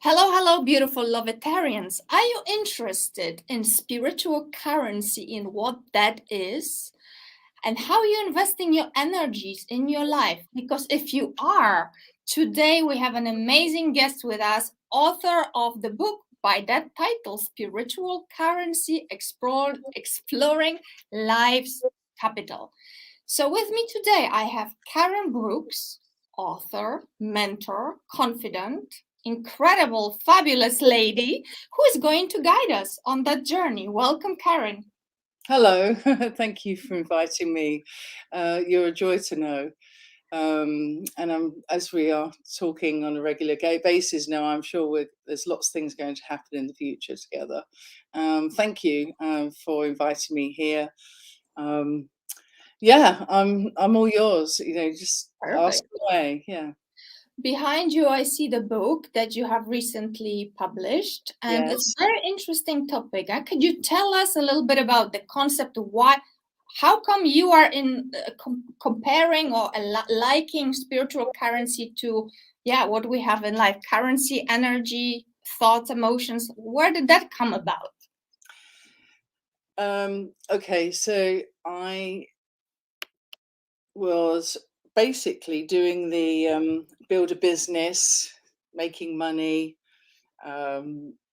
Hello, hello, beautiful Lovetarians. Are you interested in spiritual currency, in what that is, and how you investing your energies in your life? Because if you are, today we have an amazing guest with us, author of the book by that title, Spiritual Currency Exploring Life's Capital. So with me today, I have Karren Brooks, author, mentor, confidant, incredible, fabulous lady who is going to guide us on that journey. Welcome, Karren. Hello, thank you for inviting me. You're a joy to know. As we are talking on a regular basis now, I'm sure there's lots of things going to happen in the future together. Thank you for inviting me here. I'm all yours. Just ask Perfect. away. Yeah. Behind you, I see the book that you have recently published, and it's Yes. a very interesting topic. Could you tell us a little bit about the concept of how come you are in comparing or liking spiritual currency to, what we have in life, currency, energy, thoughts, emotions? Where did that come about? Okay, so I was basically doing the build a business, making money,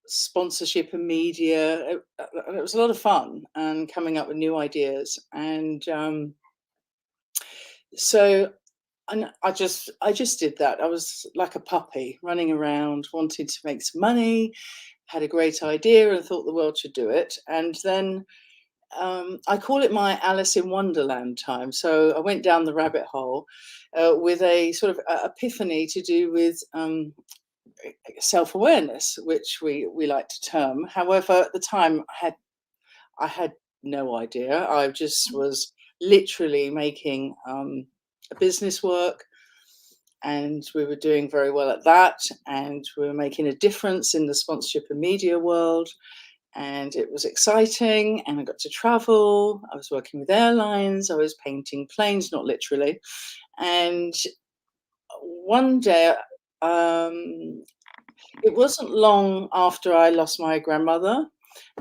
sponsorship and media. It was a lot of fun and coming up with new ideas. And I just did that. I was like a puppy running around, wanting to make some money, had a great idea and thought the world should do it. And then I call it my Alice in Wonderland time. So I went down the rabbit hole with a sort of epiphany to do with self-awareness, which we like to term. However, at the time, I had no idea. I just was literally making a business work, and we were doing very well at that, and we were making a difference in the sponsorship and media world. And it was exciting, and I got to travel. I was working with airlines. I was painting planes, not literally. And one day, it wasn't long after I lost my grandmother,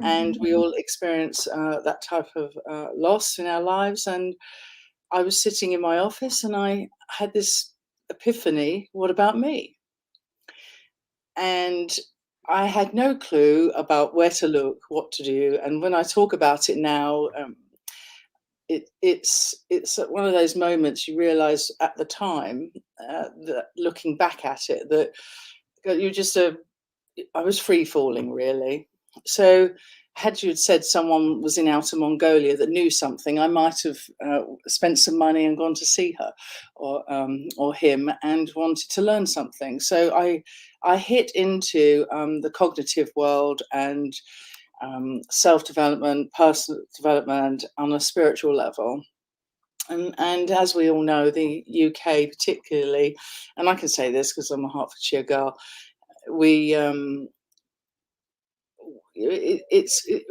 and we all experience that type of loss in our lives. And I was sitting in my office, and I had this epiphany: what about me? And I had no clue about where to look, what to do. And when I talk about it now, it's one of those moments you realise at the time, that looking back at it, that you're just I was free falling, really. So had you said someone was in Outer Mongolia that knew something, I might have spent some money and gone to see her or him and wanted to learn something. So I hit into the cognitive world and self-development, personal development on a spiritual level. And as we all know, the UK particularly, and I can say this because I'm a Hertfordshire girl, we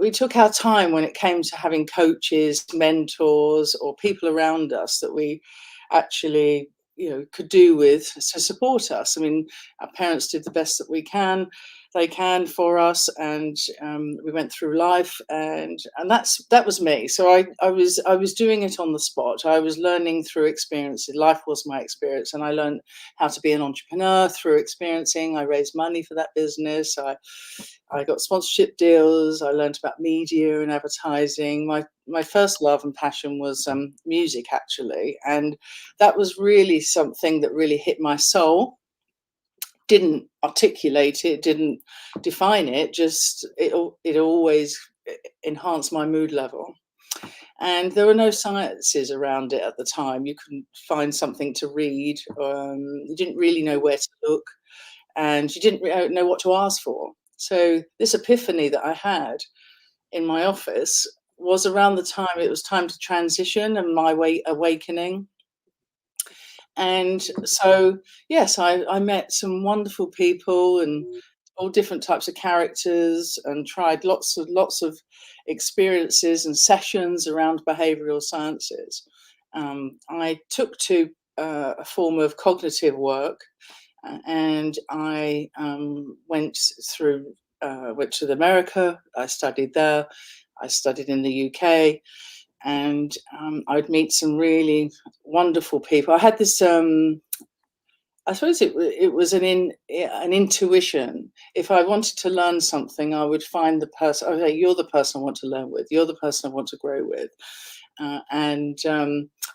we took our time when it came to having coaches, mentors, or people around us that we actually could do with to support us. I mean, our parents did the best that they can for us, and we went through life, and that was me. So I was doing it on the spot. I was learning through experiences. Life was my experience, and I learned how to be an entrepreneur through experiencing. I raised money for that business. I got sponsorship deals. I learned about media and advertising. My first love and passion was music, actually, and that was really something that really hit my soul. Didn't articulate it, didn't define it, just it always enhanced my mood level. And there were no sciences around it at the time. You couldn't find something to read. You didn't really know where to look, and you didn't know what to ask for. So this epiphany that I had in my office was around the time it was time to transition and my awakening. And so, yes, I met some wonderful people and all different types of characters, and tried lots of experiences and sessions around behavioural sciences. I took to a form of cognitive work, and I went to America. I studied there. I studied in the UK, and I'd meet some really wonderful people. I had this. I suppose it was an intuition. If I wanted to learn something, I would find the person. Okay, you're the person I want to learn with. You're the person I want to grow with. And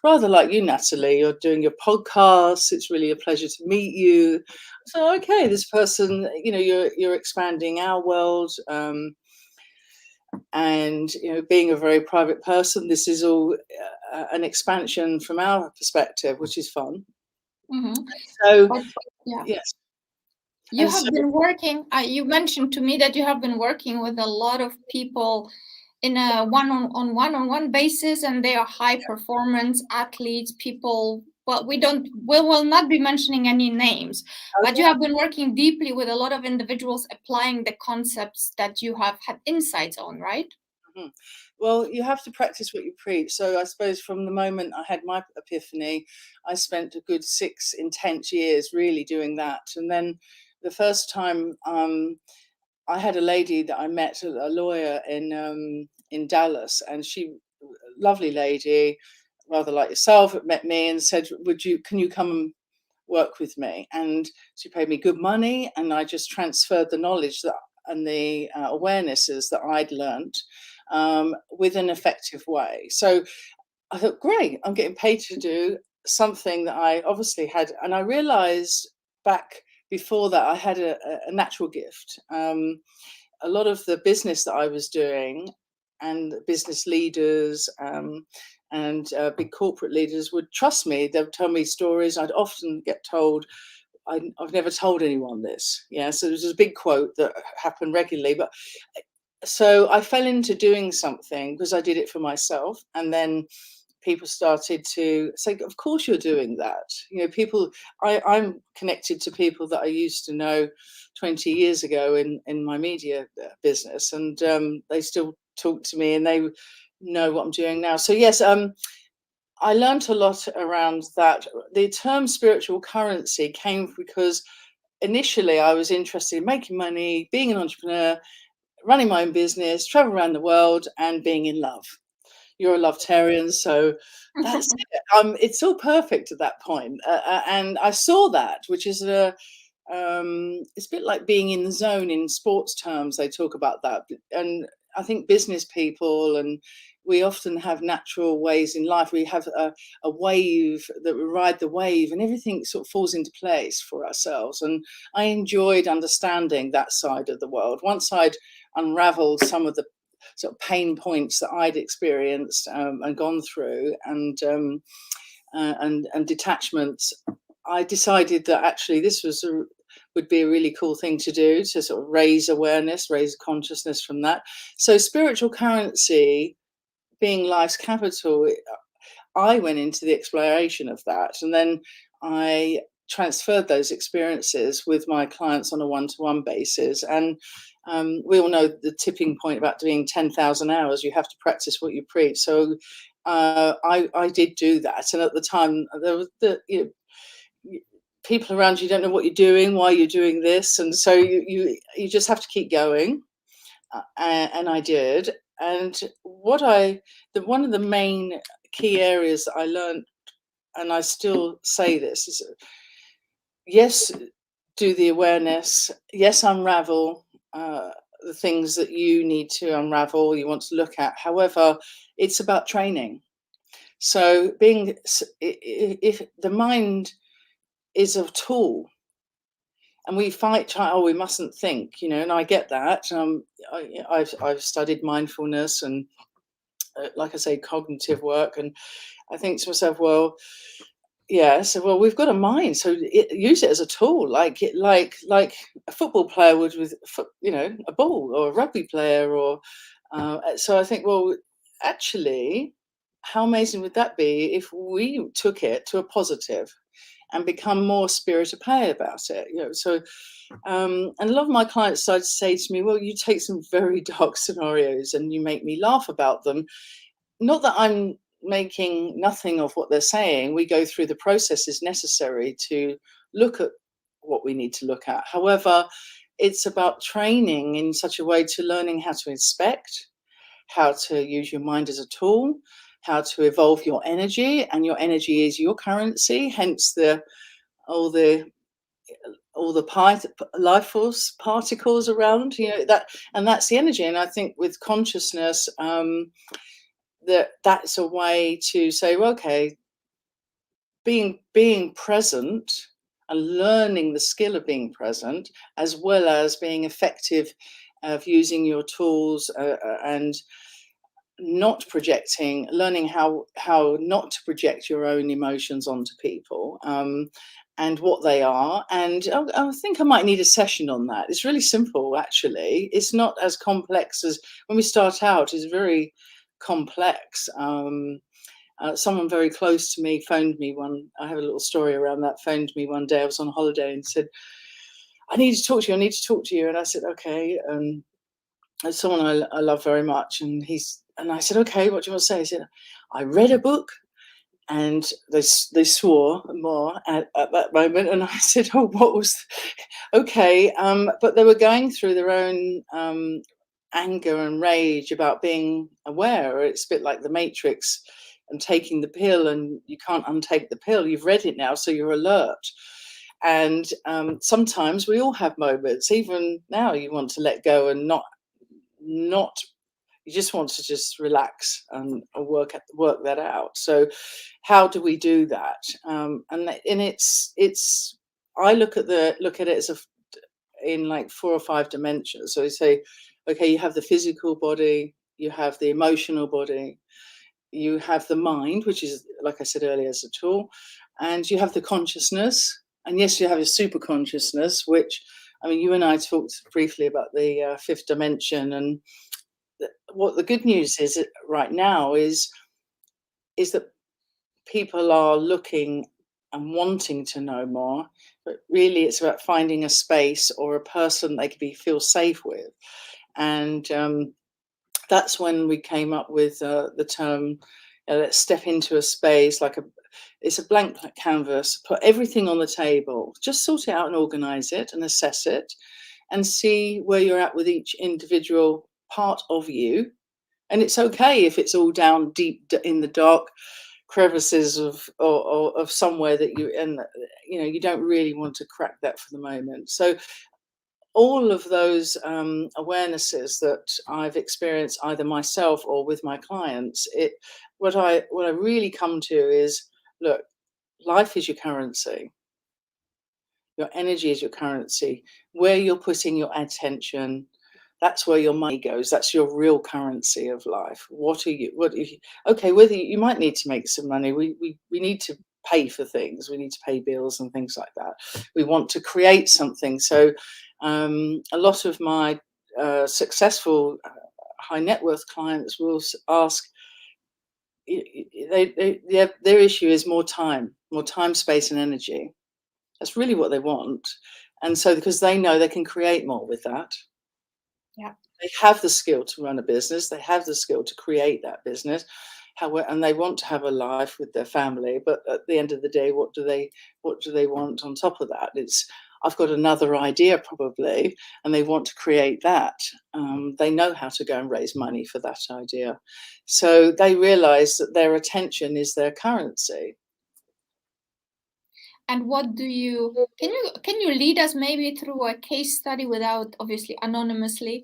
rather like you, Natalie, you're doing your podcast. It's really a pleasure to meet you. So, okay, this person, you're expanding our world. And being a very private person, this is all an expansion from our perspective, which is fun. Mm-hmm. So, But, yeah. yes. You have been working, you mentioned to me that you have been working with a lot of people in a one-on-one basis, and they are high performance athletes, people. Well, we will not be mentioning any names, but you have been working deeply with a lot of individuals applying the concepts that you have had insights on, right? Mm-hmm. Well, you have to practice what you preach. So I suppose from the moment I had my epiphany, I spent a good 6 intense years really doing that. And then the first time I had a lady that I met, a lawyer in Dallas, and she, lovely lady, rather like yourself, met me and said, can you come and work with me? And she paid me good money, and I just transferred the knowledge and the awarenesses that I'd learned with an effective way. So I thought, great, I'm getting paid to do something that I obviously had. And I realized back before that I had a natural gift. A lot of the business that I was doing, and business leaders and big corporate leaders would trust me. They would tell me stories. I'd often get told, I've never told anyone this. Yeah, so there's a big quote that happened regularly. But so I fell into doing something because I did it for myself, and then people started to say, of course you're doing that. I'm connected to people that I used to know 20 years ago in my media business, and they still talk to me and they know what I'm doing now. So yes, I learned a lot around that. The term spiritual currency came because initially I was interested in making money, being an entrepreneur, running my own business, travel around the world, and being in love. You're a Lovetarian, so that's it. It's all perfect at that point. And I saw that, which is it's a bit like being in the zone in sports terms. They talk about that. And I think business people, and we often have natural ways in life. We have a wave that we ride the wave, and everything sort of falls into place for ourselves. And I enjoyed understanding that side of the world. Once I'd unraveled some of the sort of pain points that I'd experienced and gone through, and detachments, I decided that actually this would be a really cool thing to do, to sort of raise awareness, raise consciousness from that. So spiritual currency being life's capital, I went into the exploration of that, and then I transferred those experiences with my clients on a one-to-one basis. And we all know the tipping point about doing 10,000 hours. You have to practice what you preach. So I did do that, and at the time there was people around you don't know what you're doing, why you're doing this, and so you just have to keep going. And I did. And one of the main key areas that I learned, and I still say this, is yes, do the awareness, yes, unravel the things that you need to unravel, you want to look at. However, it's about training. So if the mind is a tool, and we we mustn't think, and I get that. I've studied mindfulness and, like I say, cognitive work, and I think to myself, well, yeah, so well, we've got a mind, so use it as a tool, like a football player would with, a ball, or a rugby player, or so I think, well, actually, how amazing would that be if we took it to a positive and become more spirit of play about it? So and a lot of my clients started to say to me, well, you take some very dark scenarios and you make me laugh about them. Not that I'm making nothing of what they're saying. We go through the processes necessary to look at what we need to look at. However, it's about training in such a way to learning how to inspect, how to use your mind as a tool, how to evolve your energy, and your energy is your currency. Hence all the life force particles around, that's the energy. And I think with consciousness, that's a way to say, well, okay, being present and learning the skill of being present, as well as being effective of using your tools, and not projecting, learning how not to project your own emotions onto people, and what they are. And I think I might need a session on that. It's really simple, actually. It's not as complex as when we start out. It's very complex. Someone very close to me phoned me I have a little story around that, phoned me one day. I was on holiday and said, I need to talk to you. And I said, okay. It's someone I love very much. And I said, okay, what do you want to say? He said, I read a book. And they swore more at that moment. And I said, oh, what was, okay. But they were going through their own anger and rage about being aware. It's a bit like the Matrix and taking the pill, and you can't untake the pill. You've read it now, so you're alert. And sometimes we all have moments, even now, you want to let go and not you just want to just relax and work that out. So how do we do that? And it's I look at it as in like 4 or 5 dimensions. So we say, okay, you have the physical body, you have the emotional body, you have the mind, which is, like I said earlier, as a tool, and you have the consciousness. And yes, you have a super consciousness, which, I mean, you and I talked briefly about the 5th dimension. And what the good news is right now is that people are looking and wanting to know more, but really it's about finding a space or a person they could feel safe with. And that's when we came up with the term, let's step into a space it's a blank canvas, put everything on the table, just sort it out and organize it and assess it and see where you're at with each individual part of you. And it's okay if it's all down deep in the dark crevices of somewhere that you don't really want to crack that for the moment. So all of those awarenesses that I've experienced either myself or with my clients, what I really come to is, look, life is your currency. Your energy is your currency. Where you're putting your attention, that's where your money goes. That's your real currency of life. Okay, whether you might need to make some money. We need to pay for things. We need to pay bills and things like that. We want to create something. So a lot of my successful high net worth clients will ask, their issue is more time, space and energy. That's really what they want. And so because they know they can create more with that. Yeah. They have the skill to run a business. They have the skill to create that business. And they want to have a life with their family. But at the end of the day, what do they want on top of that? I've got another idea probably, and they want to create that. They know how to go and raise money for that idea. So they realize that their attention is their currency. And what do you can you lead us maybe through a case study without, obviously, anonymously?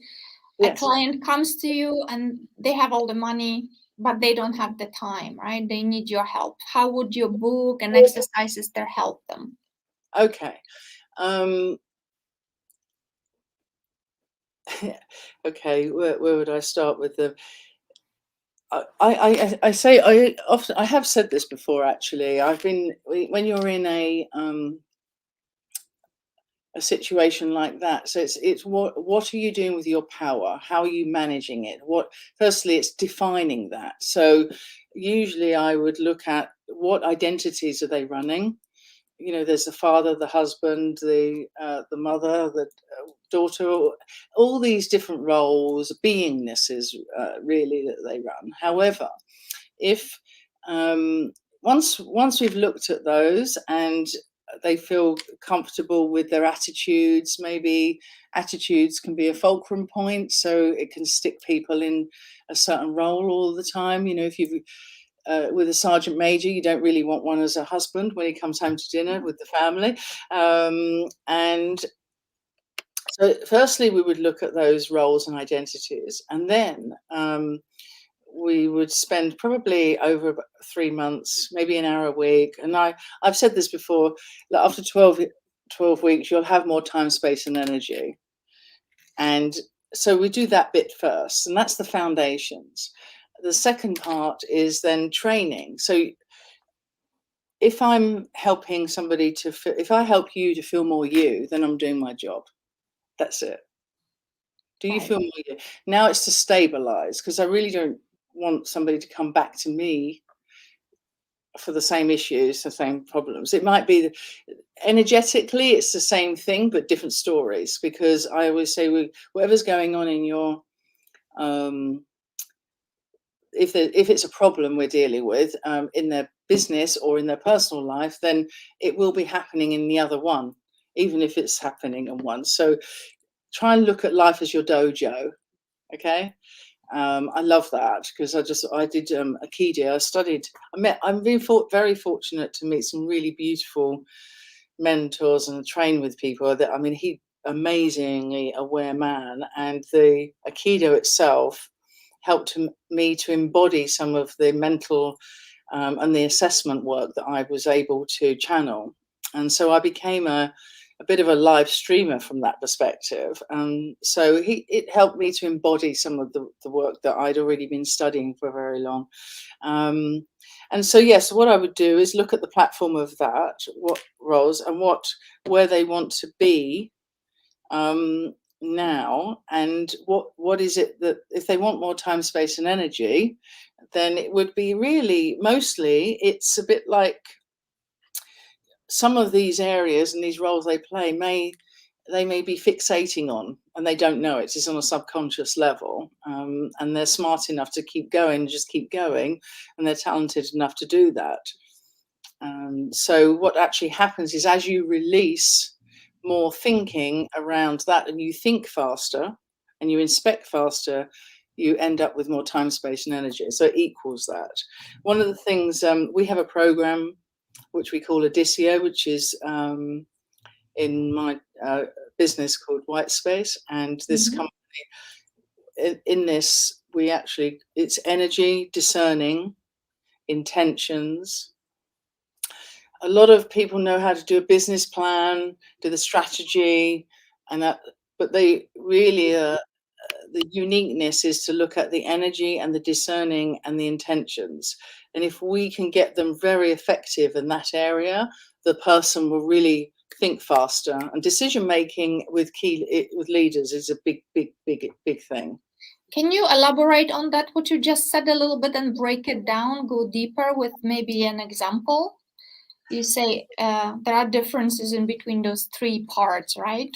Yes. A client comes to you and they have all the money, but they don't have the time, right? They need your help. How would your book and exercises there help them? Okay. Okay, where would I start with them? I say, I have said this before, actually. When you're in a situation like that, so it's what are you doing with your power? How are you managing it? Firstly, it's defining that. So usually I would look at what identities are they running. There's the father, the husband, the mother, the daughter, all these different roles, beingnesses, really, that they run. However, if once we've looked at those and they feel comfortable with their attitudes. Maybe attitudes can be a fulcrum point, so it can stick people in a certain role all the time. You know, if you've with a sergeant major, you don't really want one as a husband when he comes home to dinner with the family. And so, firstly, we would look at those roles and identities, and then we would spend probably over 3 months, maybe an hour a week. And I've said this before, that after 12 weeks, you'll have more time, space, and energy. And so we do that bit first, and that's the foundations. The second part is then training. So if I'm helping somebody if I help you to feel more you, then I'm doing my job. That's it. Do you Right. feel more you? Now it's to stabilize, because I really don't want somebody to come back to me for the same issues, the same problems. It might be energetically, it's the same thing, but different stories. Because I always say, whatever's going on in your, if it's a problem we're dealing with in their business or in their personal life, then it will be happening in the other one, even if it's happening in one. So try and look at life as your dojo. Okay. I love that, because I did Aikido. I'm very fortunate to meet some really beautiful mentors and train with people that, I mean, he amazingly aware man, and the Aikido itself helped me to embody some of the mental and the assessment work that I was able to channel. And so I became a bit of a live streamer from that perspective. So it helped me to embody some of the work that I'd already been studying for very long. And so, yes, what I would do is look at the platform of that, what roles and where they want to be now, and what is it that, if they want more time, space, and energy, then it would be really, mostly, it's a bit like some of these areas and these roles they play they may be fixating on, and they don't know it. It's on a subconscious level, and they're smart enough to keep going, just keep going, and they're talented enough to do that. So what actually happens is, as you release more thinking around that, and you think faster and you inspect faster, you end up with more time, space, and energy. So it equals that. One of the things, we have a program which we call Adissio, which is in my business called White Space. And this company, in this, it's energy, discerning, intentions. A lot of people know how to do a business plan, do the strategy, and that, but they really the uniqueness is to look at the energy and the discerning and the intentions. And if we can get them very effective in that area, the person will really think faster. And decision making with leaders is a big thing. Can you elaborate on that, what you just said a little bit, and break it down, go deeper with maybe an example? You say there are differences in between those three parts, right?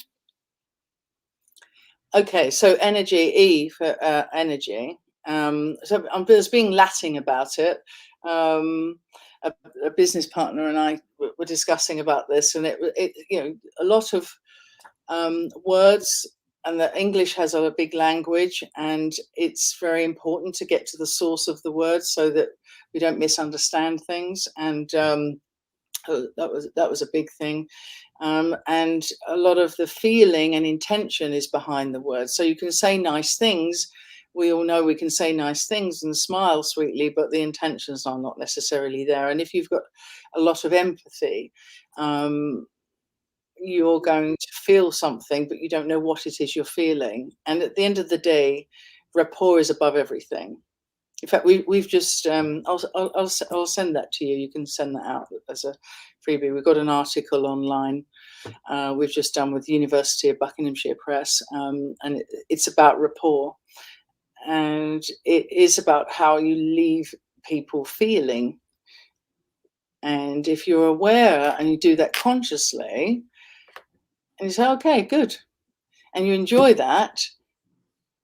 Okay, so energy, E for energy. So I'm just being Latin about it. A business partner and I were discussing about this, and it you know, a lot of words, and the English has a big language, and it's very important to get to the source of the words so that we don't misunderstand things. And that was a big thing. And a lot of the feeling and intention is behind the words. So you can say nice things. We all know we can say nice things and smile sweetly, but the intentions are not necessarily there. And if you've got a lot of empathy, you're going to feel something, but you don't know what it is you're feeling. And at the end of the day, rapport is above everything. In fact, we've just, I'll send that to you. You can send that out as a freebie. We've got an article online we've just done with the University of Buckinghamshire Press, and it's about rapport. And it is about how you leave people feeling. And if you're aware and you do that consciously, and you say, okay, good, and you enjoy that,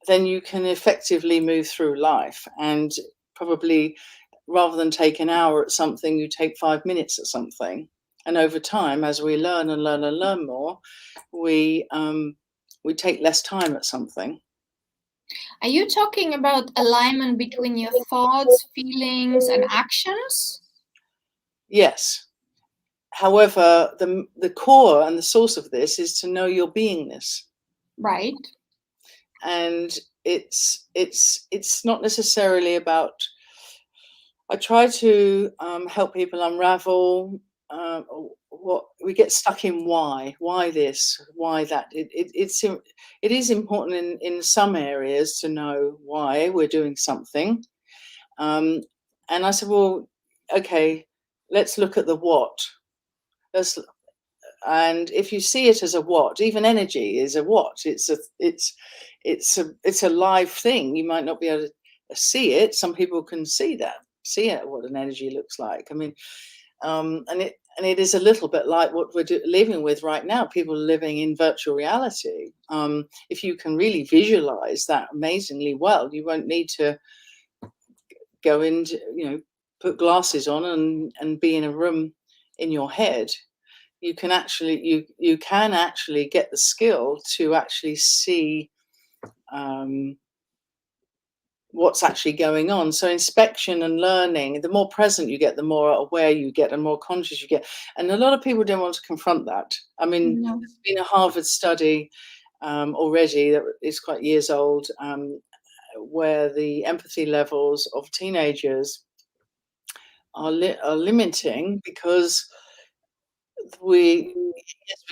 then you can effectively move through life. And probably, rather than take an hour at something, you take 5 minutes at something. And over time, as we learn and learn and learn more, we take less time at something. Are you talking about alignment between your thoughts, feelings, and actions? Yes. However, the core and the source of this is to know your beingness. Right. And it's not necessarily about. I try to help people unravel what we get stuck in. Why this? Why that? It is important in some areas to know why we're doing something. And I said, well, okay, let's look at the what. And if you see it as a what, even energy is a what. It's a live thing. You might not be able to see it. Some people can see it, what an energy looks like. I mean, and it is a little bit like what we're living with right now. People living in virtual reality. If you can really visualize that amazingly well, you won't need to go into, put glasses on and be in a room in your head. You can actually get the skill to actually see what's actually going on. So inspection and learning, the more present you get, the more aware you get and more conscious you get. And a lot of people don't want to confront that. I mean, there's been a Harvard study already that is quite years old, where the empathy levels of teenagers are limiting because we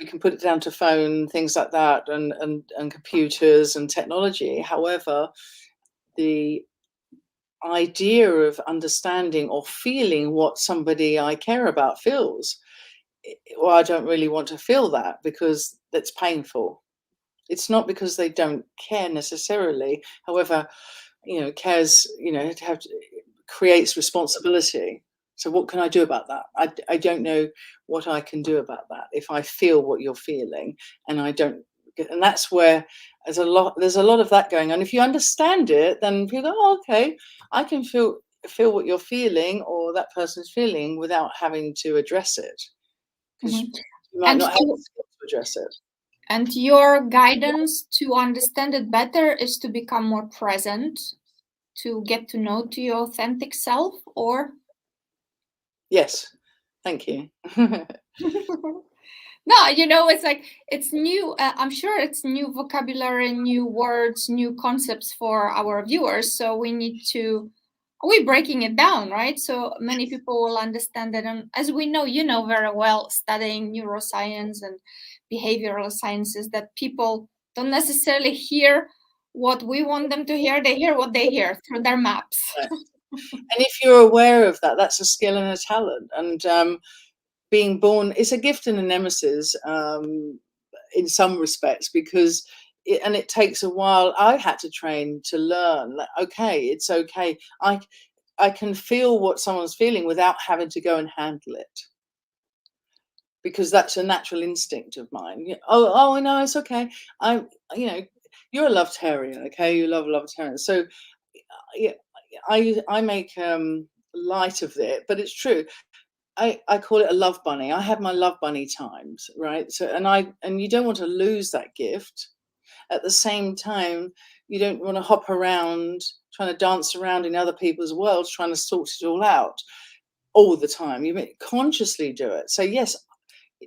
can put it down to phone, things like that, and computers and technology. However, the idea of understanding or feeling what somebody I care about feels, well, I don't really want to feel that because that's painful. It's not because they don't care necessarily. However, cares, creates responsibility. So what can I do about that? I don't know what I can do about that if I feel what you're feeling and I don't. And that's where there's a lot of that going on. If you understand it, then people go, oh, okay, I can feel what you're feeling or that person's feeling without having to address it, because you might not have the skill to address it. And your guidance to understand it better is to become more present, to get to know to your authentic self, or? Yes, thank you. No, it's like, it's new. I'm sure it's new vocabulary, new words, new concepts for our viewers. So we're breaking it down, right? So many people will understand it. And as we know, very well, studying neuroscience and behavioral sciences, that people don't necessarily hear what we want them to hear. They hear what they hear through their maps. Right. And if you're aware of that, that's a skill and a talent. And being born is a gift and a nemesis in some respects, because it takes a while. I had to train to learn that, okay, it's okay. I can feel what someone's feeling without having to go and handle it, because that's a natural instinct of mine. Oh, no, it's okay. You're a Lovetarian, okay? You love Lovetarian. So I make light of it, but it's true. I call it a love bunny. I have my love bunny times, right? So and you don't want to lose that gift. At the same time, you don't want to hop around trying to dance around in other people's worlds, trying to sort it all out all the time. You consciously do it. So yes,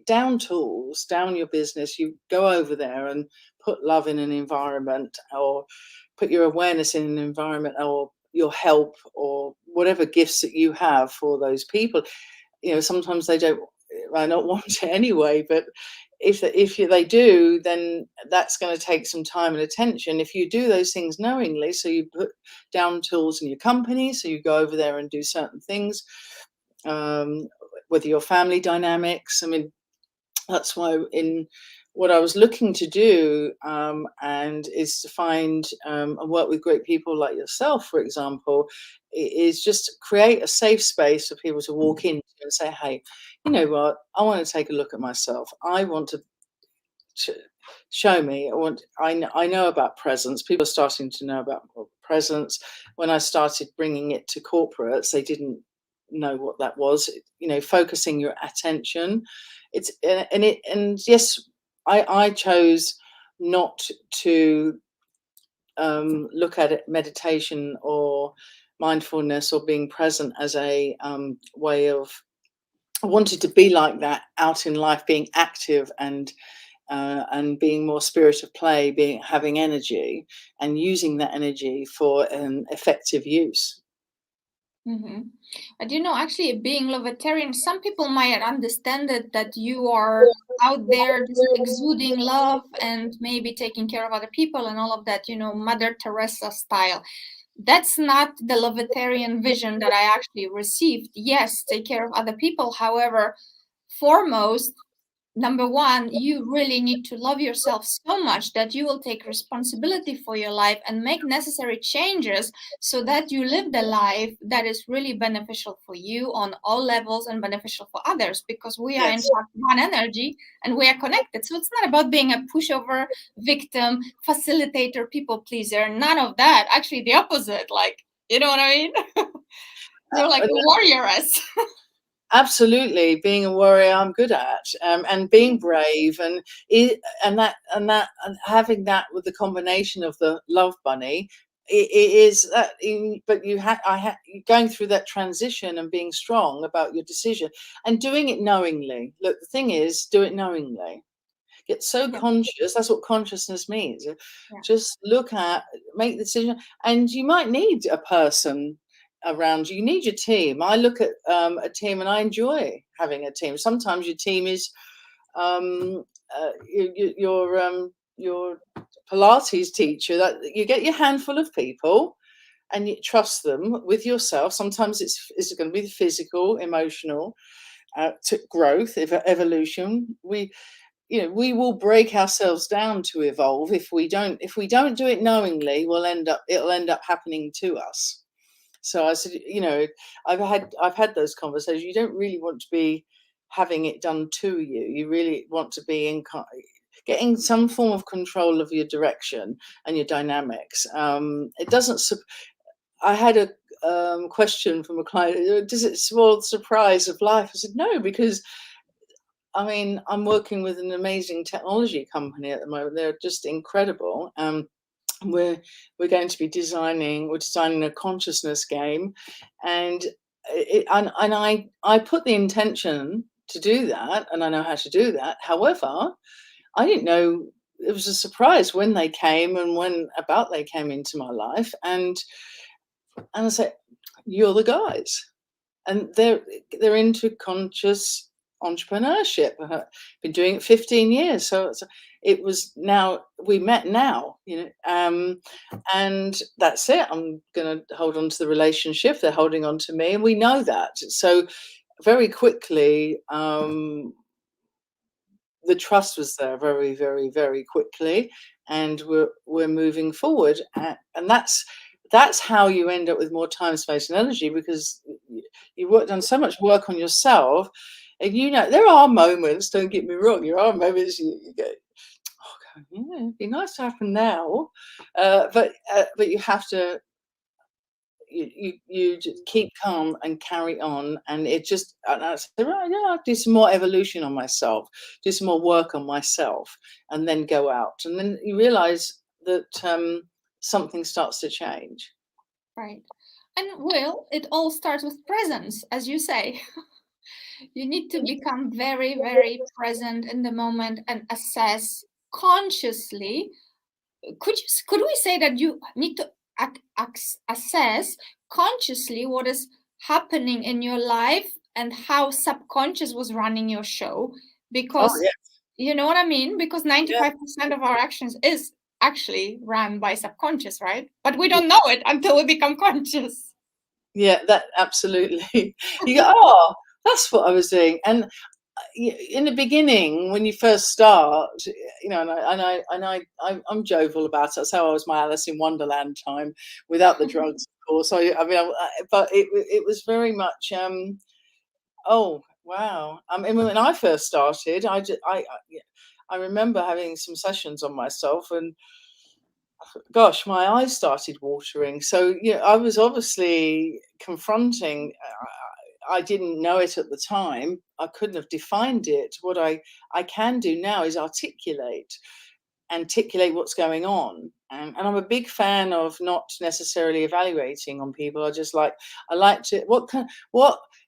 down tools, down your business, you go over there and put love in an environment, or put your awareness in an environment, or your help, or whatever gifts that you have for those people. Sometimes they don't want it anyway, but if they do, then that's going to take some time and attention. If you do those things knowingly, so you put down tools in your company, so you go over there and do certain things, whether your family dynamics. I mean, that's why in what I was looking to do, and is to find and work with great people like yourself, for example, is just create a safe space for people to walk into and say, hey, you know what, I want to take a look at myself. I want to show me. I know about presence. People are starting to know about presence. When I started bringing it to corporates, they didn't know what that was. Focusing your attention. And yes, I chose not to look at it, meditation or mindfulness or being present, as a way of. I wanted to be like that out in life, being active and being more spirit of play, having energy and using that energy for an effective use. But actually, being Lovetarian, some people might understand it that you are out there just exuding love and maybe taking care of other people and all of that, Mother Teresa style. That's not the Lovetarian vision that I actually received. Yes, take care of other people. However, foremost, number one, you really need to love yourself so much that you will take responsibility for your life and make necessary changes so that you live the life that is really beneficial for you on all levels and beneficial for others, because we are in fact one energy and we are connected. So it's not about being a pushover, victim, facilitator, people pleaser, none of that. Actually, the opposite. You know what I mean? You're like a warrioress. Absolutely, being a warrior, I'm good at, and being brave, and having that with the combination of the love bunny, it is that. But going through that transition and being strong about your decision and doing it knowingly. Look, the thing is, do it knowingly. Get so conscious. That's what consciousness means. Just make the decision, and you might need a person around you. You need your team. I look at a team, and I enjoy having a team. Sometimes your team is your Pilates teacher. That you get your handful of people, and you trust them with yourself. Sometimes it's going to be the physical, emotional growth, evolution. We will break ourselves down to evolve if we don't do it knowingly. It'll end up happening to us. So I said, I've had those conversations. You don't really want to be having it done to you. You really want to be getting some form of control of your direction and your dynamics. It doesn't. I had a question from a client. Does it spoil the surprise of life? I said no, because I'm working with an amazing technology company at the moment. They're just incredible. We're going to be designing a consciousness game, and I put the intention to do that, and I know how to do that. However, I didn't know. It was a surprise when they came and when about they came into my life, and I said, "You're the guys," and they're into conscious entrepreneurship. I've been doing it 15 years, so it was now we met now, and that's it. I'm going to hold on to the relationship. They're holding on to me, and we know that. So very quickly, the trust was there very, very, very quickly, and we're moving forward, and that's how you end up with more time, space, and energy, because you done so much work on yourself. And there are moments, don't get me wrong, there are moments you go, oh God, yeah, it'd be nice to happen now, but you have to you just keep calm and carry on, and I said, right, yeah, I'll do some more evolution on myself, do some more work on myself, and then go out, and then you realize that something starts to change. Right. And it all starts with presence, as you say. You need to become very, very present in the moment and assess consciously. Could we say that you need to assess consciously what is happening in your life and how subconscious was running your show? Because you know what I mean? Because 95% of our actions is actually run by subconscious, right? But we don't know it until we become conscious. Yeah, that absolutely. You go, oh, that's what I was doing. And in the beginning, when you first start, I'm jovial about it. That's how I was my Alice in Wonderland time, without the drugs, of course. But it was very much, oh wow. When I first started, I remember having some sessions on myself, and gosh, my eyes started watering. So I was obviously confronting I didn't know it at the time. I couldn't have defined it. What I can do now is articulate what's going on. And I'm a big fan of not necessarily evaluating on people. I like to,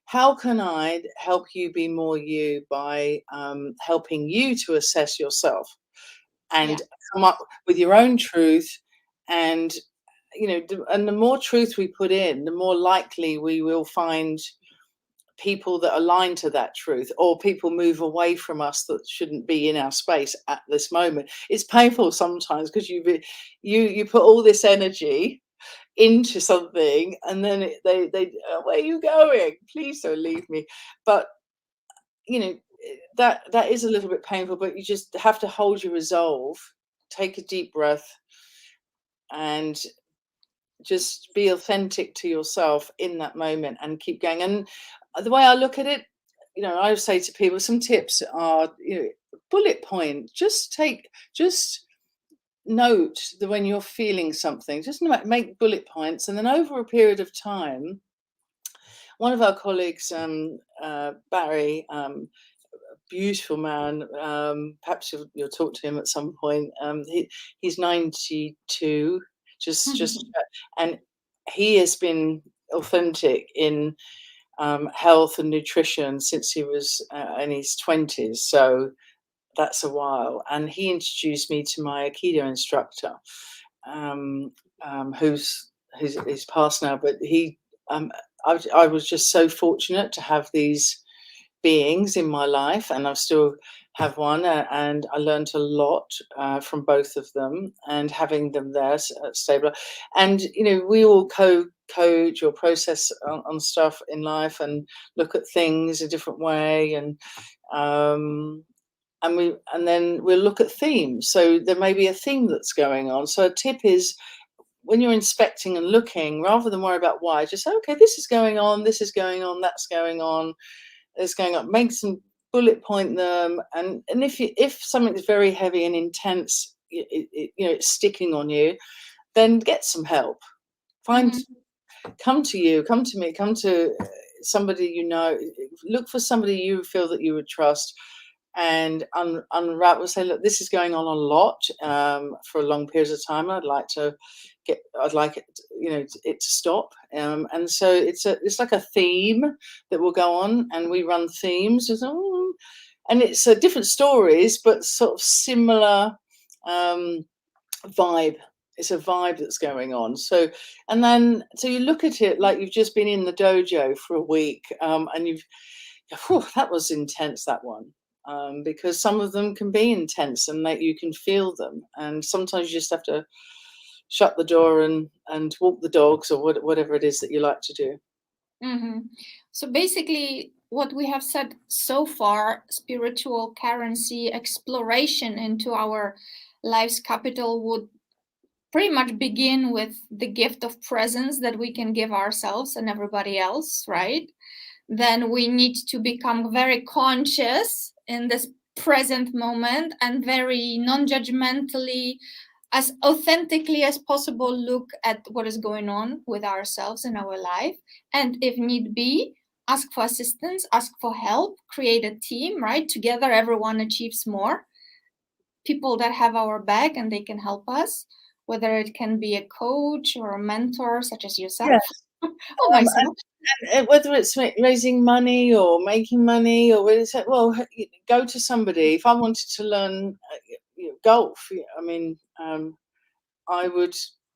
how can I help you be more you by helping you to assess yourself and come up with your own truth. And, and the more truth we put in, the more likely we will find people that align to that truth, or people move away from us that shouldn't be in our space at this moment. It's painful sometimes because you put all this energy into something, and then they where are you going? Please don't leave me. But that is a little bit painful, but you just have to hold your resolve, take a deep breath, and just be authentic to yourself in that moment and keep going. And the way I look at it, I would say to people, some tips are, bullet point. Just note that when you're feeling something, just make bullet points. And then over a period of time, one of our colleagues, Barry, beautiful man, perhaps you'll talk to him at some point. He's 92, and he has been authentic in health and nutrition since he was in his 20s. So that's a while. And he introduced me to my Aikido instructor, who's passed now. But I was just so fortunate to have these beings in my life, and I still have one, and I learned a lot from both of them, and having them there stable. And we all coach or process on stuff in life and look at things a different way, and then we'll look at themes. So there may be a theme that's going on. So a tip is, when you're inspecting and looking, rather than worry about why, just say, okay, this is going on, that's going on, is going up. Make some bullet point them, and if something's very heavy and intense, it's sticking on you, then get some help. Come to me, come to somebody look for somebody you feel that you would trust, and unravel. Say, look, this is going on a lot for a long period of time. I'd like it, it to stop. And so it's like a theme that will go on, and we run themes, and it's different stories, but sort of similar vibe. It's a vibe that's going on. So you look at it like you've just been in the dojo for a week, and that was intense, that one. Because some of them can be intense, and that you can feel them, and sometimes you just have to shut the door and walk the dogs, or whatever it is that you like to do. So basically, what we have said so far, spiritual currency exploration into our life's capital would pretty much begin with the gift of presence that we can give ourselves and everybody else, right? Then we need to become very conscious in this present moment, and very non-judgmentally, as authentically as possible, look at what is going on with ourselves in our life. And if need be, ask for assistance, ask for help, create a team, right? Together, everyone achieves more. People that have our back and they can help us, whether it can be a coach or a mentor, such as yourself. Yes. And whether it's raising money or making money, or whether it's go to somebody. If I wanted to learn golf, I would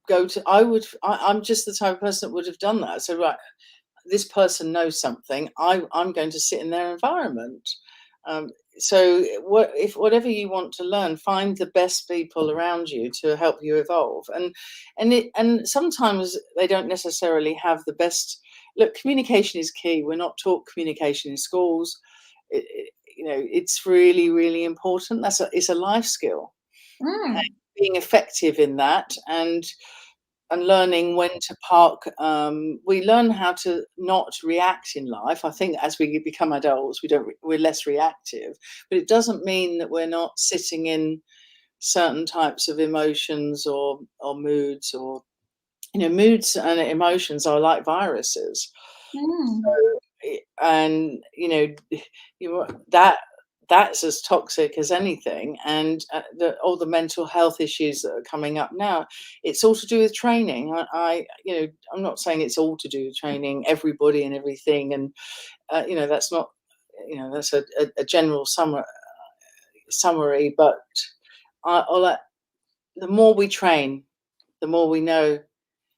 go to. I'm just the type of person that would have done that. So right, this person knows something. I'm going to sit in their environment. So whatever you want to learn, find the best people around you to help you evolve. And sometimes they don't necessarily have the best. Look, communication is key. We're not taught communication in schools. It's really, really important. It's a life skill. And being effective in that, and learning when to park. We learn how to not react in life. I think as we become adults, we're less reactive, but it doesn't mean that we're not sitting in certain types of emotions or moods, or moods and emotions are like viruses. So and that's as toxic as anything. And all the mental health issues that are coming up now, it's all to do with training. I'm not saying it's all to do with training everybody and everything, and that's not, that's a general summary. But the more we train, the more we know.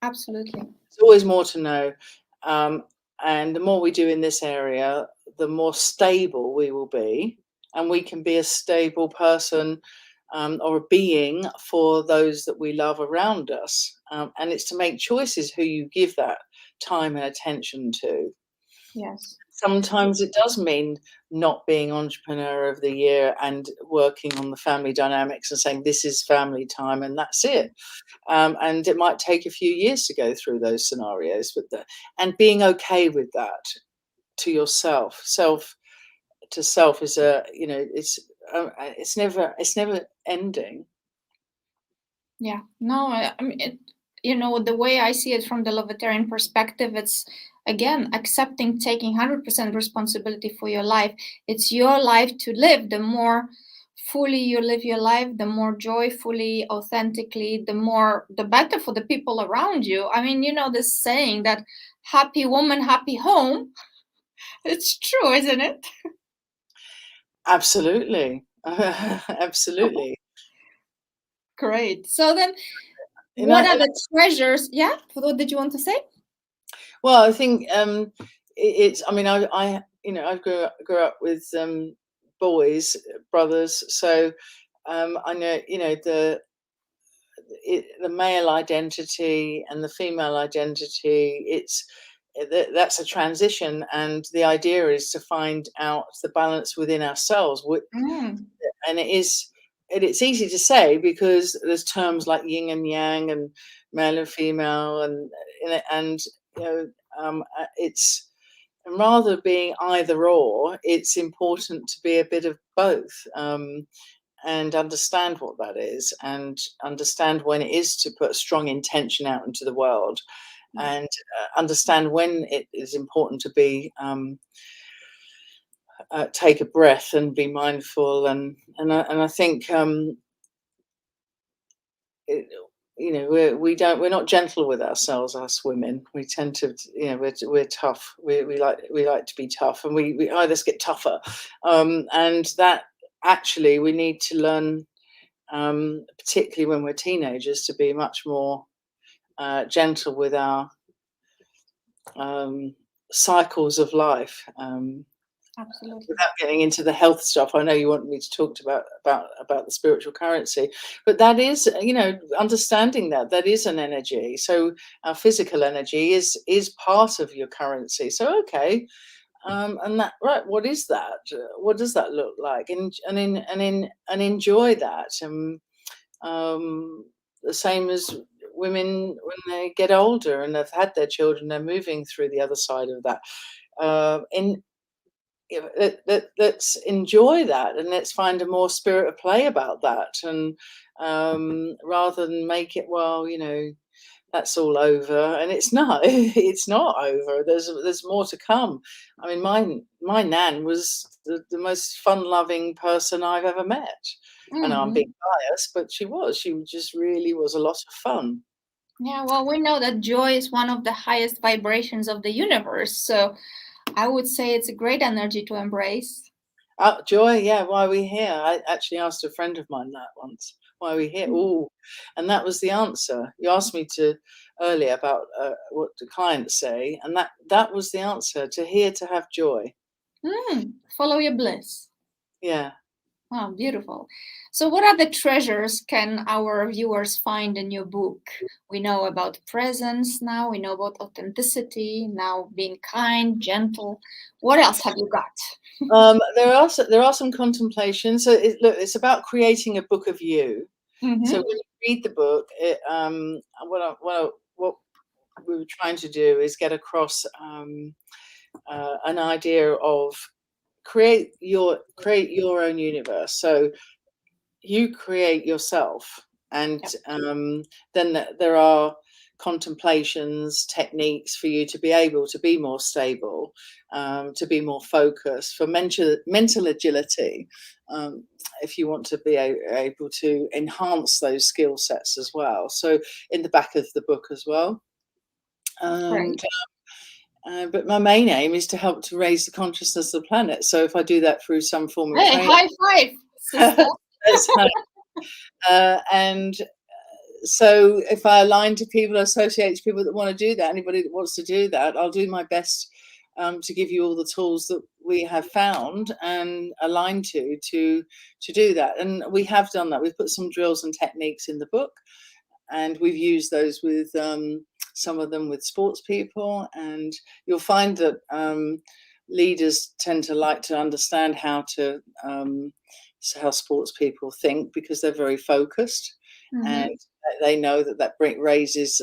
Absolutely. There's always more to know. And the more we do in this area, the more stable we will be. And we can be a stable person, or a being for those that we love around us. And it's to make choices who you give that time and attention to. Yes. Sometimes it does mean not being entrepreneur of the year and working on the family dynamics and saying this is family time and that's it. And it might take a few years to go through those scenarios, and being okay with that to yourself. Self to self is it's never ending. Yeah. No, I mean, the way I see it from the Lovetarian perspective, it's again accepting taking 100% responsibility for your life. It's your life to live. The more fully you live your life, the more joyfully, authentically, the better for the people around you. I mean, this saying that happy woman, happy home. It's true, isn't it? Absolutely. Absolutely. Great. So then, what are the treasures? Yeah. What did you want to say? Well, I think it's. I mean, I grew up with boys, brothers, so I know the male identity and the female identity. That's a transition, and the idea is to find out the balance within ourselves. And it's easy to say because there's terms like yin and yang and male and female, and it's, and rather being either or, it's important to be a bit of both, and understand what that is, and understand when it is to put strong intention out into the world, and understand when it is important to be take a breath and be mindful, and I think we're not gentle with ourselves, us women. We tend to, we're tough. We like to be tough, and we let's get tougher, and that actually we need to learn, particularly when we're teenagers, to be much more gentle with our cycles of life. Absolutely. Without getting into the health stuff, I know you want me to talk about the spiritual currency, but that is, understanding that is an energy. So our physical energy is part of your currency. So okay, and that, right? What is that? What does that look like? And enjoy that. The same as women when they get older and they've had their children, they're moving through the other side of that. Let's enjoy that, and let's find a more spirit of play about that, and rather than make it, well, that's all over, and it's not. It's not over. There's more to come. I mean, my nan was the most fun-loving person I've ever met. I know I'm being biased, but she just really was a lot of fun. Yeah, well, we know that joy is one of the highest vibrations of the universe, so I would say it's a great energy to embrace. Joy, yeah. Why are we here? I actually asked a friend of mine that once. Why are we here? Oh, and that was the answer. You asked me earlier about what do clients say, and that was the answer. To have joy. Follow your bliss. Yeah. Wow, beautiful. So what other treasures can our viewers find in your book? We know about presence now, we know about authenticity, now being kind, gentle. What else have you got? There are some contemplations. So it's about creating a book of you. So when you read the book, what we were trying to do is get across an idea of create your own universe. So you create yourself, and then there are contemplations, techniques for you to be able to be more stable, to be more focused, for mental agility, if you want to be able to enhance those skill sets as well. So in the back of the book as well. And but my main aim is to help to raise the consciousness of the planet. So if I do that through some form of Hey, training, high five, sister. and so if I align to people, associate to people that want to do that, anybody that wants to do that, I'll do my best to give you all the tools that we have found and aligned to do that. And we have done that. We've put some drills and techniques in the book, and we've used those with some of them with sports people. And you'll find that leaders tend to like to understand how sports people think, because they're very focused. And they know that raises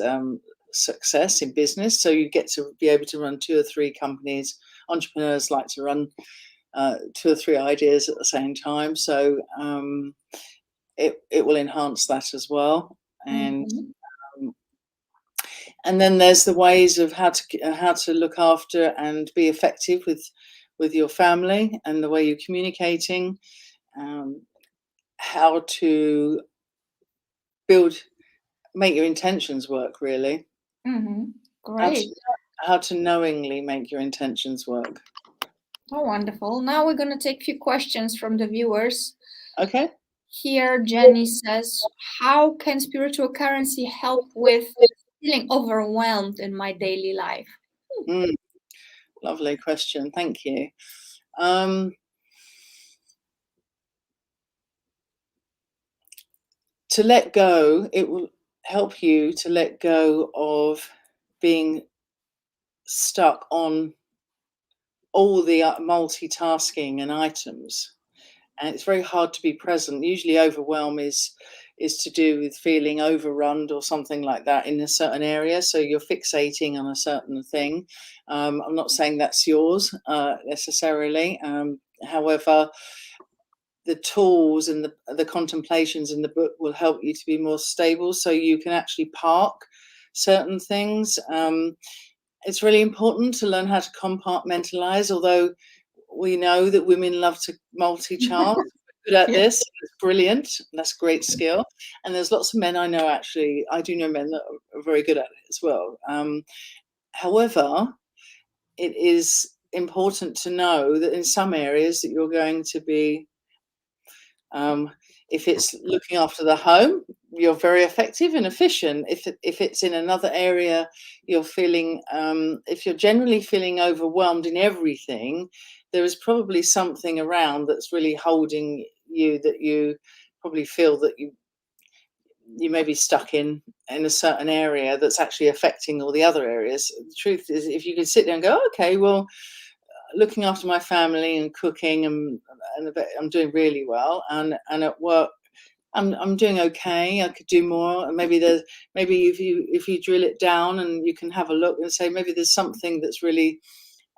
success in business. So you get to be able to run 2 or 3 companies. Entrepreneurs like to run 2 or 3 ideas at the same time. So it will enhance that as well. And then there's the ways of how to look after and be effective with your family, and the way you're communicating, how to make your intentions work, really. Great. How to knowingly make your intentions work. Oh, wonderful. Now we're going to take a few questions from the viewers. Okay. Here, Jenny says, how can spiritual currency help with feeling overwhelmed in my daily life? Lovely question. Thank you. To let go, it will help you to let go of being stuck on all the multitasking and items. And it's very hard to be present. Usually overwhelm is to do with feeling overrun or something like that in a certain area. So you're fixating on a certain thing. I'm not saying that's yours necessarily. However, the tools and the contemplations in the book will help you to be more stable, so you can actually park certain things. It's really important to learn how to compartmentalize, although we know that women love to multitask. Good at this. It's brilliant. That's a great skill. And there's lots of men I know, actually. I do know men that are very good at it as well. However, it is important to know that in some areas that you're going to be, if it's looking after the home, you're very effective and efficient. If it's in another area, you're feeling, if you're generally feeling overwhelmed in everything, there is probably something around that's really holding you, that you probably feel that you may be stuck in a certain area that's actually affecting all the other areas. The truth is, if you can sit there and go, okay, well, looking after my family and cooking and I'm doing really well, and at work I'm doing okay. I could do more. And maybe if you drill it down and you can have a look and say, maybe there's something that's really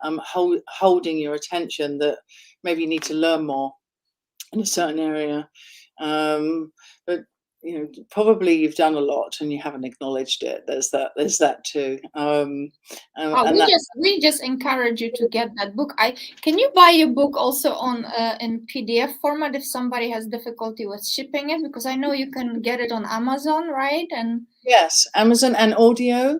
holding your attention, that maybe you need to learn more in a certain area. But probably you've done a lot and you haven't acknowledged it. There's that too. We just encourage you to get that book. Can you buy your book also on in PDF format if somebody has difficulty with shipping it? Because I know you can get it on Amazon, right? And yes, Amazon and audio.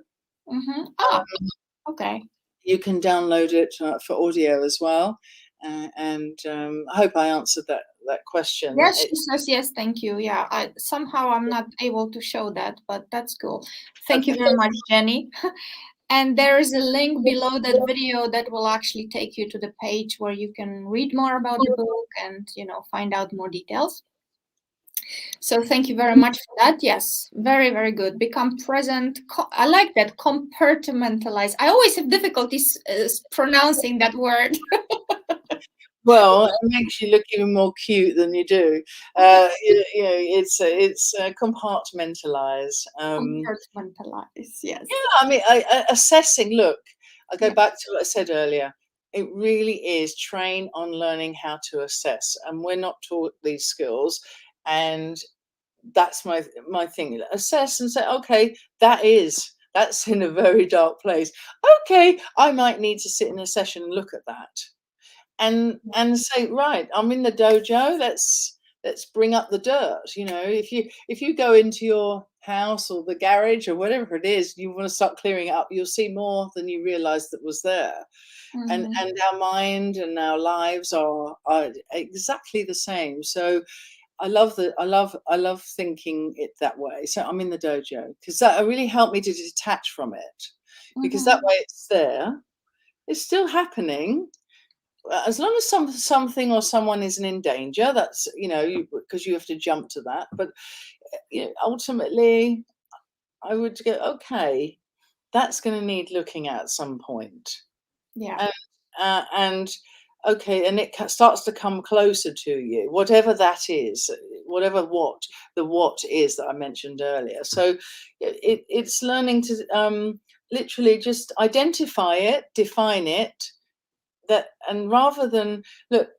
Okay. You can download it for audio as well. And I hope I answered that question. Yes, she says yes, thank you. Yeah, I'm not able to show that, but that's cool. Thank you very much, Jenny. And there is a link below that video that will actually take you to the page where you can read more about the book and find out more details. So thank you very much for that. Yes, very, very good. Become present. I like that. Compartmentalize. I always have difficulties pronouncing that word. Well, it makes you look even more cute than you do. It's compartmentalize. Compartmentalize, yes. Yeah, I mean, assessing. Look, I go back to what I said earlier. It really is train on learning how to assess, and we're not taught these skills. And that's my thing. Assess and say, okay, that is that's in a very dark place. Okay, I might need to sit in a session and look at that and say, right, I'm in the dojo. Let's bring up the dirt. If you go into your house or the garage or whatever it is, you want to start clearing it up, you'll see more than you realized that was there. And our mind and our lives are exactly the same. So I love thinking it that way. So I'm in the dojo because that really helped me to detach from it, because that way it's there, it's still happening. As long as something or someone isn't in danger, that's because you have to jump to that. But ultimately, I would go, okay, that's going to need looking at some point. Yeah. And okay, and it starts to come closer to you, whatever that is, whatever the what is that I mentioned earlier. So it's learning to literally just identify it, define it, and rather than look,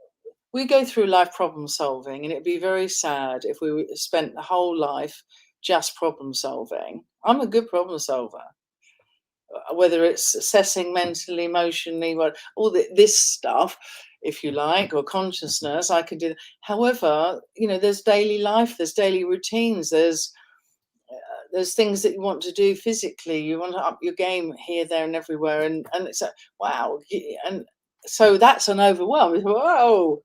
we go through life problem solving, and it'd be very sad if we spent the whole life just problem solving. I'm a good problem solver, whether it's assessing mentally, emotionally, all this stuff, if you like, or consciousness, I can do that. However, there's daily life, there's daily routines, there's things that you want to do physically. You want to up your game here, there, and everywhere, and it's like, wow, and so that's an overwhelm. Whoa,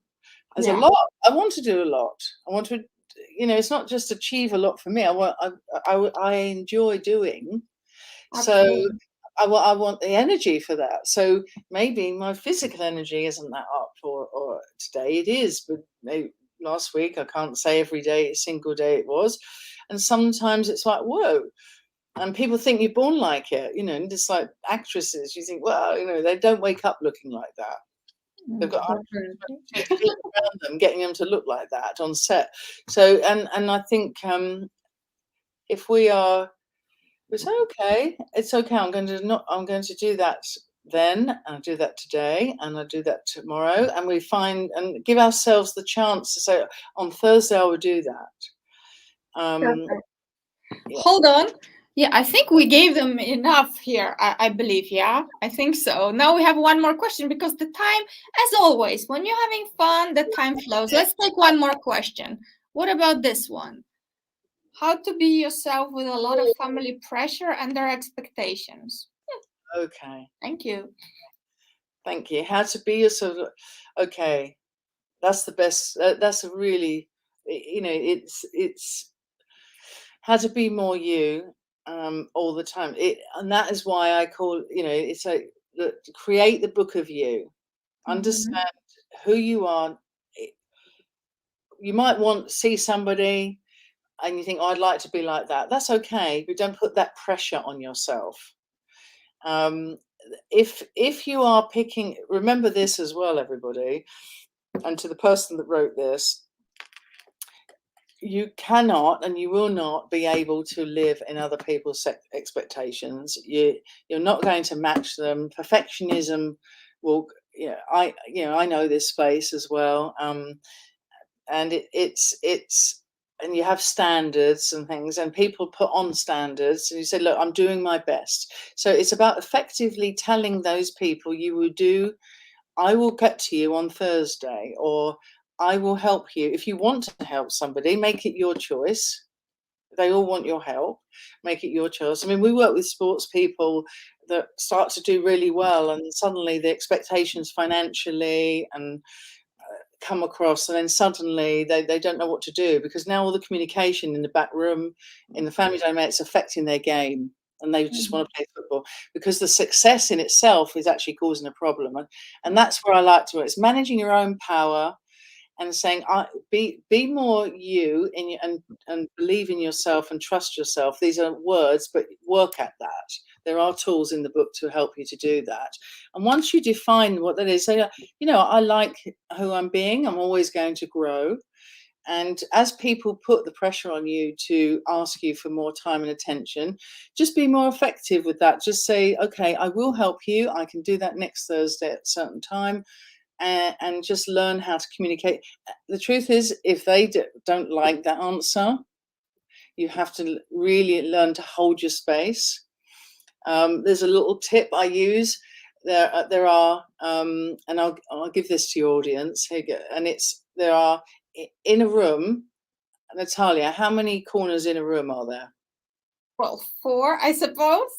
there's a lot. I want to do a lot. I want to, it's not just achieve a lot for me. I enjoy doing. Absolutely. So I want the energy for that. So maybe my physical energy isn't that up, or today it is, but maybe last week, I can't say every day, single day it was. And sometimes it's like, whoa. And people think you're born like it, and just like actresses, you think, well, they don't wake up looking like that. They've got people around them getting them to look like that on set. So, and I think if we are, it's okay. It's okay. I'm going to do that then. I'll do that today, and I'll do that tomorrow. And we find and give ourselves the chance to say, on Thursday I will do that. Yeah. Hold on. Yeah, I think we gave them enough here. I believe. Yeah, I think so. Now we have one more question, because the time, as always, when you're having fun, the time flows. Let's take one more question. What about this one? How to be yourself with a lot of family pressure and their expectations. Okay. Thank you. Thank you. How to be yourself. Okay. That's the best. That's a really, it's how to be more you all the time. And that is why I call, it's like, create the book of you. Understand who you are. You might want to see somebody and you think, oh, I'd like to be like that. That's okay, but don't put that pressure on yourself. If you are picking, remember this as well, everybody, and to the person that wrote this, you cannot and you will not be able to live in other people's expectations. You're not going to match them. Perfectionism will, I know this space as well, and it's and you have standards and things, and people put on standards, and you say, look, I'm doing my best. So it's about effectively telling those people, I will get to you on Thursday, or I will help you. If you want to help somebody, make it your choice. They all want your help. Make it your choice. I mean, we work with sports people that start to do really well, and suddenly the expectations financially and come across, and then suddenly they don't know what to do, because now all the communication in the back room, in the family dynamic, it's affecting their game, and they just want to play football, because the success in itself is actually causing a problem. And that's where I like to work. It's managing your own power and saying, be more you and believe in yourself and trust yourself. These are words, but work at that. There are tools in the book to help you to do that. And once you define what that is, say, I like who I'm being. I'm always going to grow. And as people put the pressure on you to ask you for more time and attention, just be more effective with that. Just say, okay, I will help you. I can do that next Thursday at a certain time. And just learn how to communicate. The truth is, if they don't like that answer, you have to really learn to hold your space. There's a little tip I use. There are, and I'll give this to your audience. Here you go. And there are in a room. Natalia, how many corners in a room are there? Well, 4, I suppose.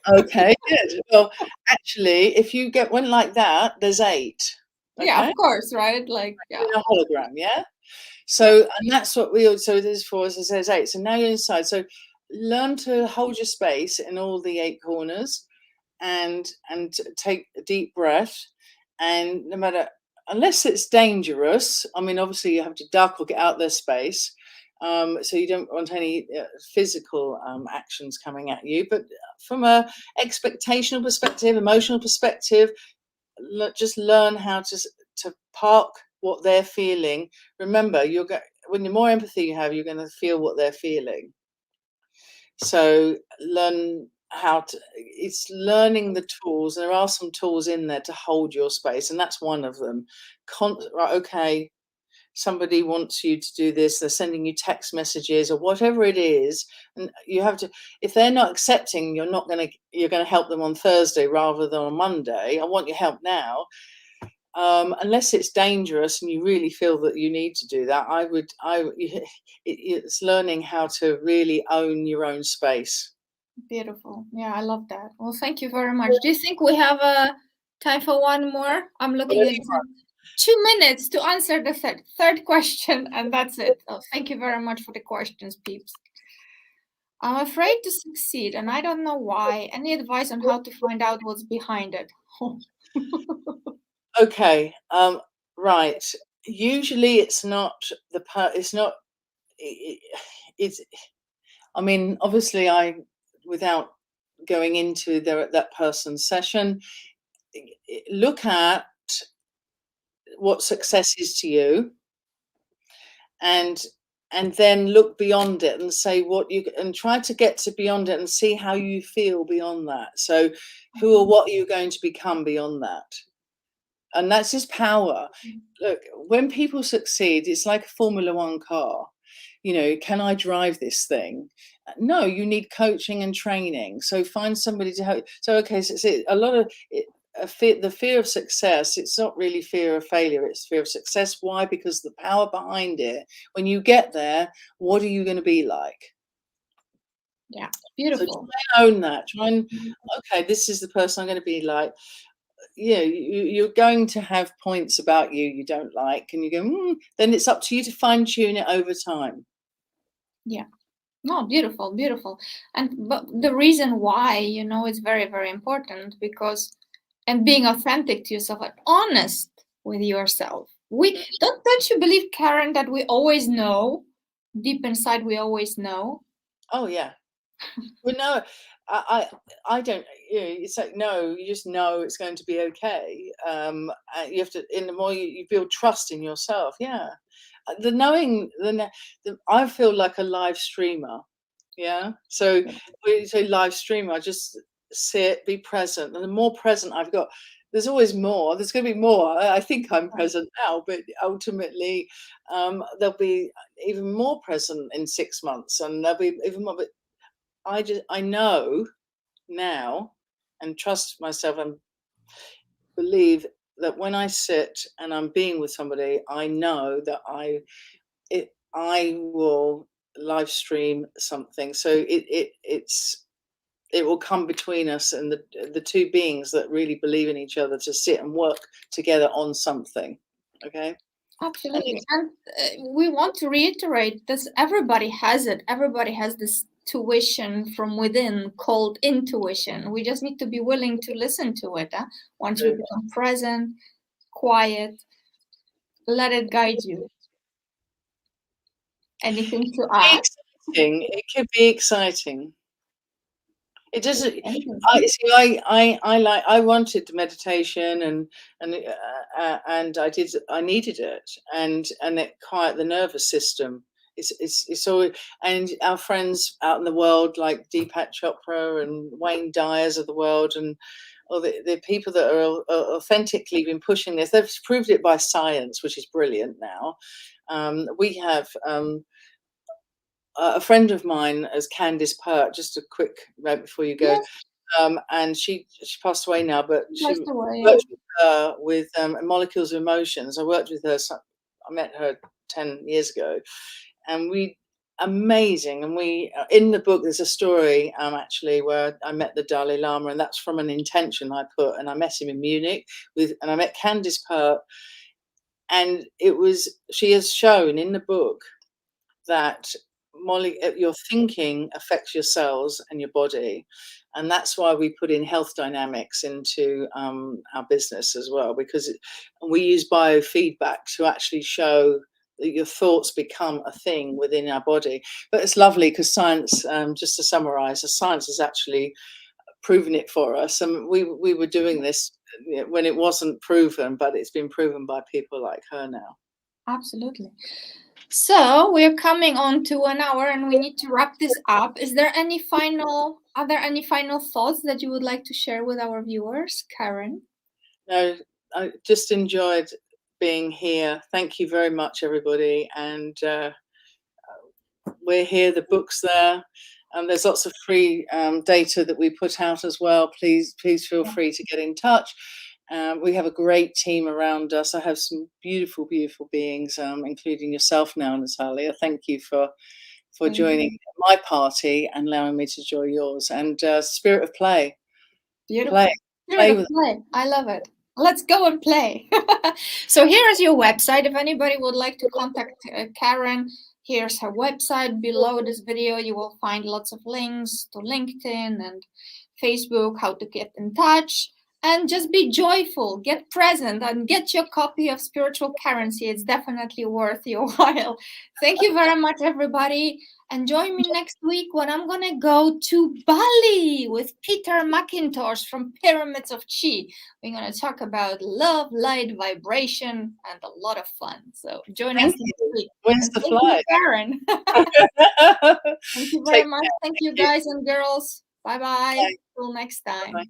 Okay, good. Well, actually, if you get one like that, there's 8. Okay? Yeah, of course, right? Like, yeah. In a hologram, yeah? So, and that's what so there's 4, so there's 8. So now you're inside. So learn to hold your space in all the 8 corners and take a deep breath. And no matter, unless it's dangerous, I mean, obviously you have to duck or get out their space. So you don't want any physical actions coming at you. But from a expectational perspective, emotional perspective, just learn how to park what they're feeling. Remember, when the more empathy you have, you're going to feel what they're feeling. So learn it's learning the tools. There are some tools in there to hold your space, and that's one of them. Right, okay, somebody wants you to do this, they're sending you text messages or whatever it is, and you have to, if they're not accepting, you're going to help them on Thursday rather than on Monday. I want your help now. Unless it's dangerous and you really feel that you need to do that, it's learning how to really own your own space. Beautiful. Yeah, I love that. Well, thank you very much. Do you think we have time for one more? I'm looking at 2 minutes to answer the third question, and that's it. Oh, thank you very much for the questions, peeps. I'm afraid to succeed, and I don't know why. Any advice on how to find out what's behind it? Okay, right. Usually it's not it's I mean, obviously without going into that person's session, look at what success is to you, and then look beyond it and say and try to get to beyond it and see how you feel beyond that. So who or what are you going to become beyond that? And that's his power. Look, when people succeed, it's like a Formula One car. Can I drive this thing? No, you need coaching and training. So find somebody to help. So, okay, so a lot of the fear of success, it's not really fear of failure, it's fear of success. Why? Because the power behind it, when you get there, what are you going to be like? Yeah, beautiful. So try and own that. Okay, this is the person I'm going to be like. You're going to have points about you don't like, and you go, then it's up to you to fine tune it over time. Yeah. No, beautiful, beautiful. But the reason why, it's very, very important because, and being authentic to yourself, and honest with yourself. Don't you believe, Karren, that we always know, deep inside, we always know? Oh yeah. Well, no, I don't. It's like, no, you just know it's going to be okay. You have to. In the more you build trust in yourself, yeah. The knowing, I feel like a live streamer. Yeah. So when you say live streamer, I just sit, be present, and the more present I've got, there's always more. There's going to be more. I think I'm present now, but ultimately, there'll be even more present in 6 months, and there'll be even more. But I know now and trust myself and believe that when I sit and I'm being with somebody, I know that I will live stream something. So it will come between us and the two beings that really believe in each other to sit and work together on something. Okay. Absolutely. And we want to reiterate this. Everybody has it. Everybody has this tuition from within called intuition. We just need to be willing to listen to it. Once you become present, quiet, let it guide you. Anything to add? It could be exciting. It doesn't. I wanted meditation and I needed it and it quiet the nervous system. It's all, and our friends out in the world like Deepak Chopra and Wayne Dyers of the world and all the people that are authentically been pushing this. They've proved it by science, which is brilliant now. We have a friend of mine as Candice Pert, just a quick right before you go. Yes. And she passed away now, but she Passed away, yeah. worked with her with Molecules of Emotions. I worked with her. I met her 10 years ago, and amazing. And we in the book there's a story actually where I met the Dalai Lama, and that's from an intention I put. And I met him in Munich and I met Candice Pert, and she has shown in the book that your thinking affects your cells and your body, and that's why we put in health dynamics into our business as well, because we use biofeedback to actually show that your thoughts become a thing within our body. But it's lovely because science, just to summarize, the science has actually proven it for us, and we were doing this when it wasn't proven, but it's been proven by people like her now. Absolutely. So we're coming on to an hour and we need to wrap this up. Are there any final thoughts that you would like to share with our viewers, Karren? No, I just enjoyed being here. Thank you very much, everybody. And we're here, the book's there. There's lots of free data that we put out as well. Please feel free to get in touch. We have a great team around us. I have some beautiful, beautiful beings, including yourself now, Natalia. Thank you for joining my party and allowing me to join yours. And spirit of play. Beautiful. Spirit of play. I love it. Let's go and play. So here is your website. If anybody would like to contact Karren, here's her website. Below this video, you will find lots of links to LinkedIn and Facebook, how to get in touch. And just be joyful, get present, and get your copy of Spiritual Currency. It's definitely worth your while. Thank you very much, everybody. And join me next week when I'm going to go to Bali with Peter McIntosh from Pyramids of Chi. We're going to talk about love, light, vibration, and a lot of fun. So join us next week. When's the flight? Karren. Thank you very much. Thank you, guys and girls. Bye-bye. Till next time. Bye-bye.